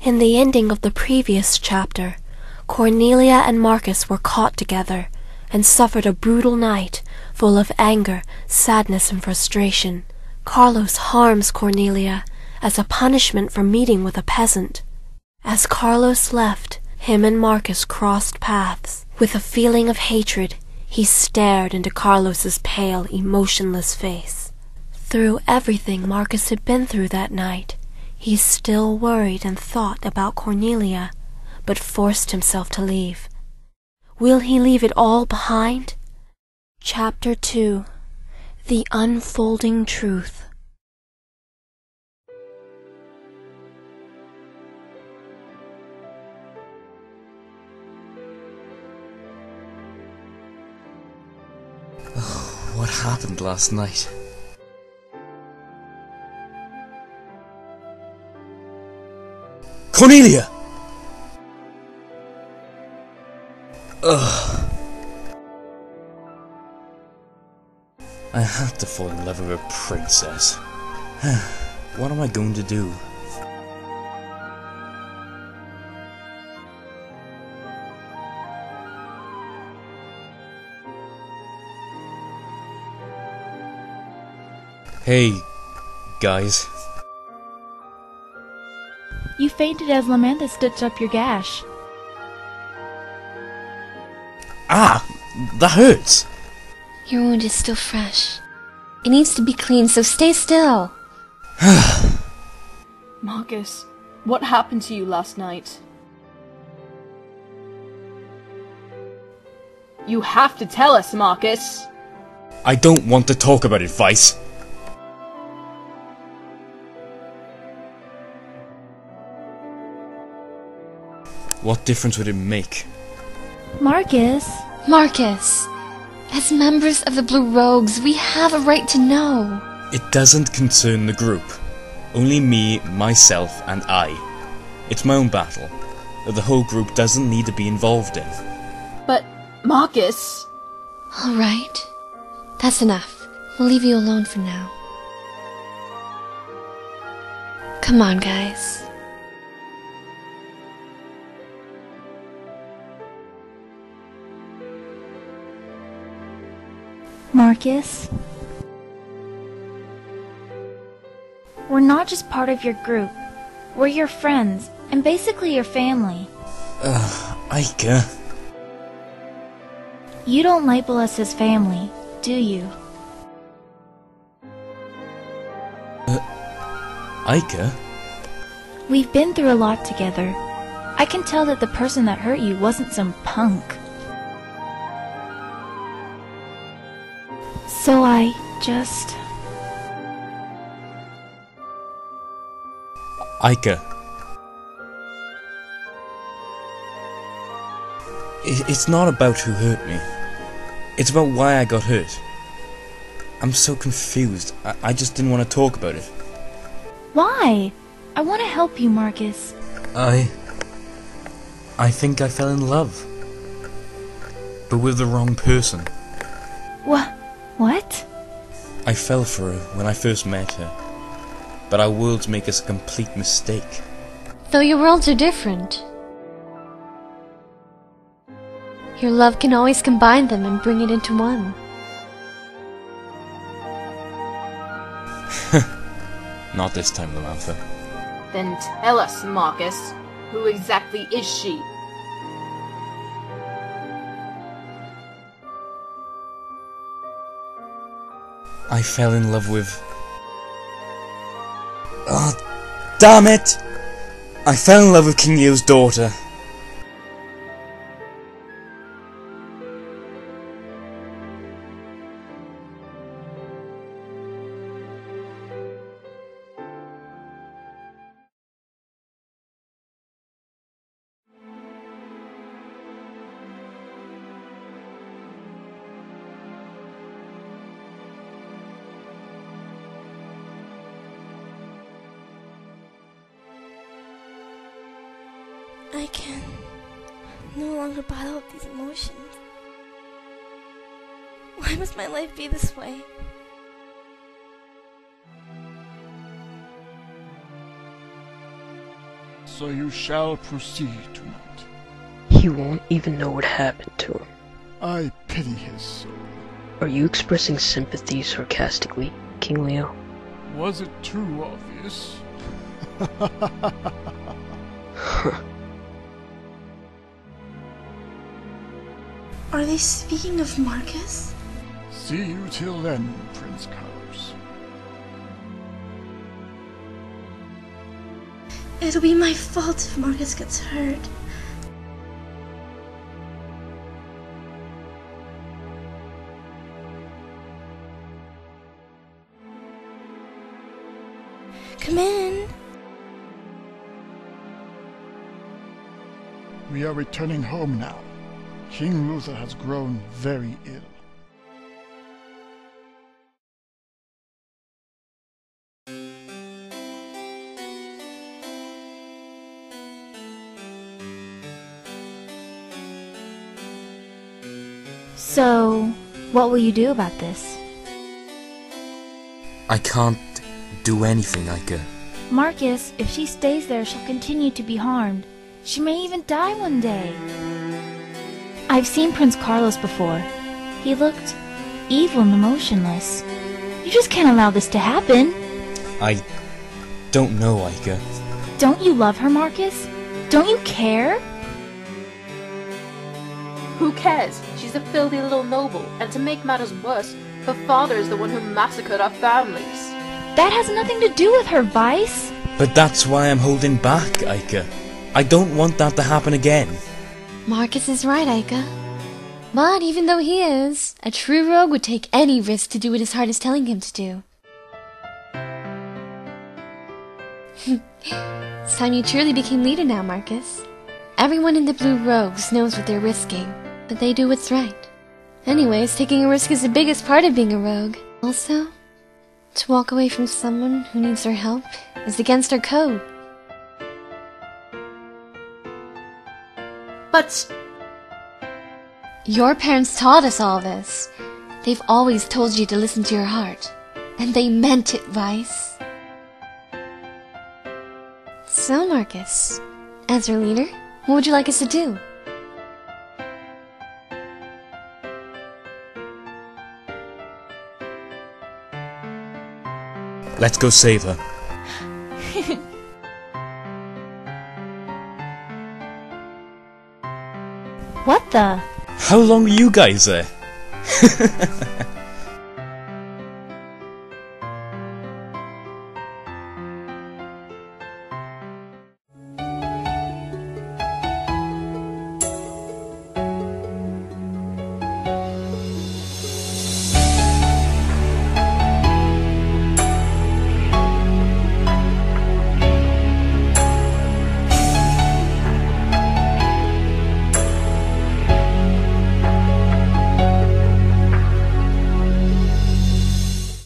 In the ending of the previous chapter, Cornelia and Marcus were caught together and suffered a brutal night full of anger, sadness, and frustration. Carlos harms Cornelia as a punishment for meeting with a peasant. As Carlos left, him and Marcus crossed paths. With a feeling of hatred, he stared into Carlos's pale, emotionless face. Through everything Marcus had been through that night, he still worried and thought about Cornelia, but forced himself to leave. Will he leave it all behind? Chapter 2. The Unfolding Truth. What happened last night? Cornelia! Ugh. I had to fall in love with a princess. What am I going to do? Hey, guys. You fainted as Lamantha stitched up your gash. Ah! That hurts! Your wound is still fresh. It needs to be cleaned, so stay still. Marcus, what happened to you last night? You have to tell us, Marcus! I don't want to talk about it, Vice. What difference would it make? Marcus! Marcus, as members of the Blue Rogues, we have a right to know. It doesn't concern the group. Only me, myself, and I. It's my own battle, that the whole group doesn't need to be involved in. But, Marcus... All right. That's enough. We'll leave you alone for now. Come on, guys. Marcus? We're not just part of your group. We're your friends, and basically your family. Ika. You don't label us as family, do you? Ika? We've been through a lot together. I can tell that the person that hurt you wasn't some punk. So I just... Ika. It's not about who hurt me. It's about why I got hurt. I'm so confused. I just didn't want to talk about it. Why? I want to help you, Marcus. I think I fell in love. But with the wrong person. What? I fell for her when I first met her. But our worlds make us a complete mistake. Though your worlds are different, your love can always combine them and bring it into one. Not this time, Lamantha. Then tell us, Marcus, who exactly is she? I fell in love with... Oh, damn it! I fell in love with King Leo's daughter. I can no longer bottle up these emotions. Why must my life be this way? So you shall proceed tonight. He won't even know what happened to him. I pity his soul. Are you expressing sympathy sarcastically, King Leo? Was it too obvious? Are they speaking of Marcus? See you till then, Prince Carlos. It'll be my fault if Marcus gets hurt. Come in. We are returning home now. King Luther has grown very ill. So, what will you do about this? I can't do anything, Ica. Marcus, if she stays there, she'll continue to be harmed. She may even die one day. I've seen Prince Carlos before. He looked evil and emotionless. You just can't allow this to happen. I don't know, Ica. Don't you love her, Marcus? Don't you care? Who cares? She's a filthy little noble, and to make matters worse, her father is the one who massacred our families. That has nothing to do with her, Vice. But that's why I'm holding back, Ica. I don't want that to happen again. Marcus is right, Ica. But even though he is, a true rogue would take any risk to do what his heart is telling him to do. It's time you truly became leader now, Marcus. Everyone in the Blue Rogues knows what they're risking, but they do what's right. Anyways, taking a risk is the biggest part of being a rogue. Also, to walk away from someone who needs our help is against our code. But Your parents taught us all this. They've always told you to listen to your heart. And they meant it, Vice. So, Marcus, as your leader, what would you like us to do? Let's go save her. What the? How long were you guys there?